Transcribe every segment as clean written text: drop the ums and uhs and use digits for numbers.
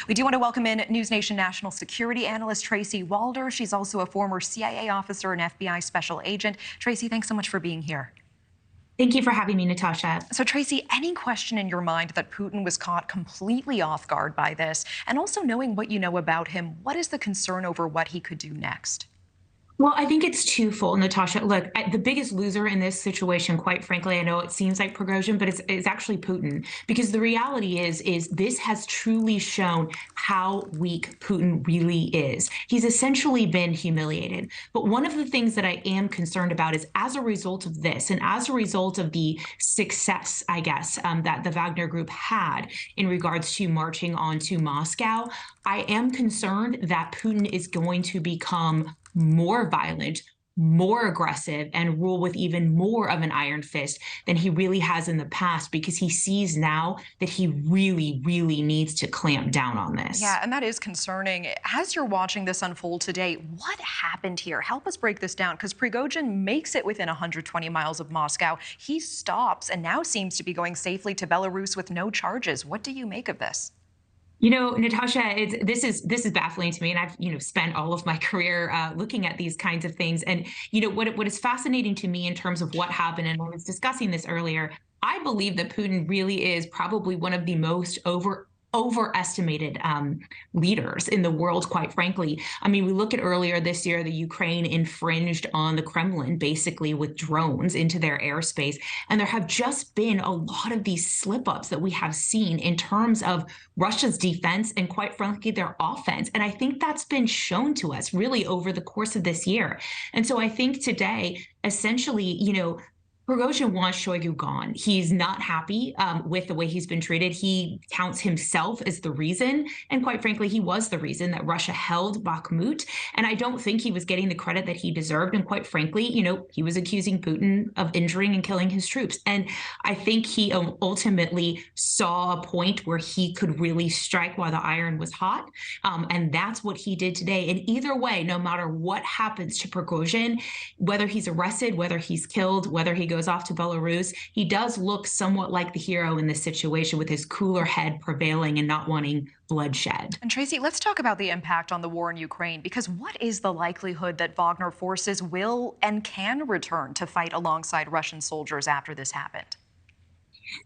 We do want to welcome in NewsNation national security analyst Tracy Walder. She's also a former CIA officer and FBI special agent. Tracy, thanks so much for being here. Thank you for having me, Natasha. So, Tracy, any question in your mind that Putin was caught completely off guard by this? And also knowing what you know about him, what is the concern over what he could do next? Well, I think it's twofold, Natasha. Look, the biggest loser in this situation, quite frankly, I know it seems like Prigozhin, but it's actually Putin. Because the reality is this has truly shown how weak Putin really is. He's essentially been humiliated. But one of the things that I am concerned about is as a result of this, and as a result of the success, I guess, that the Wagner group had in regards to marching on to Moscow, I am concerned that Putin is going to become more violent, more aggressive, and rule with even more of an iron fist than he really has in the past, because he sees now that he really, really needs to clamp down on this. Yeah, and that is concerning. As you're watching this unfold today, what happened here? Help us break this down, because Prigozhin makes it within 120 miles of Moscow. He stops and now seems to be going safely to Belarus with no charges. What do you make of this? You know, Natasha, this is baffling to me, and I've spent all of my career looking at these kinds of things. And what is fascinating to me in terms of what happened, and I was discussing this earlier, I believe that Putin really is probably one of the most overestimated leaders in the world, quite frankly. I mean, we look at earlier this year, the Ukraine infringed on the Kremlin, basically with drones into their airspace. And there have just been a lot of these slip-ups that we have seen in terms of Russia's defense and, quite frankly, their offense. And I think that's been shown to us really over the course of this year. And so I think today, essentially, Prigozhin wants Shoigu gone. He's not happy with the way he's been treated. He counts himself as the reason, and quite frankly, he was the reason that Russia held Bakhmut. And I don't think he was getting the credit that he deserved. And quite frankly, he was accusing Putin of injuring and killing his troops. And I think he ultimately saw a point where he could really strike while the iron was hot. And that's what he did today. And either way, no matter what happens to Prigozhin, whether he's arrested, whether he's killed, whether he goes off to Belarus, he does look somewhat like the hero in this situation, with his cooler head prevailing and not wanting bloodshed. And Tracy, let's talk about the impact on the war in Ukraine, because what is the likelihood that Wagner forces will and can return to fight alongside Russian soldiers after this happened?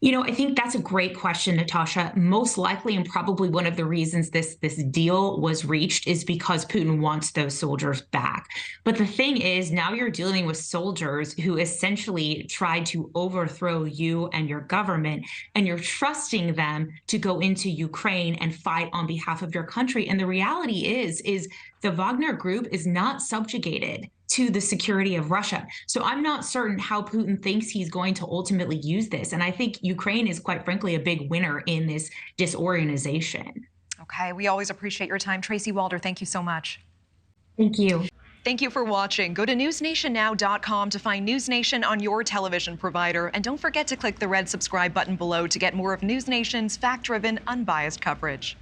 I think that's a great question, Natasha. Most likely, and probably one of the reasons this deal was reached, is because Putin wants those soldiers back. But the thing is, now you're dealing with soldiers who essentially tried to overthrow you and your government, and you're trusting them to go into Ukraine and fight on behalf of your country. And the reality is the Wagner group is not subjugated to the security of Russia. So I'm not certain how Putin thinks he's going to ultimately use this. And I think Ukraine is, quite frankly, a big winner in this disorganization. Okay, we always appreciate your time. Tracy Walder, thank you so much. Thank you. Thank you for watching. Go to newsnationnow.com to find NewsNation on your television provider. And don't forget to click the red subscribe button below to get more of NewsNation's fact-driven, unbiased coverage.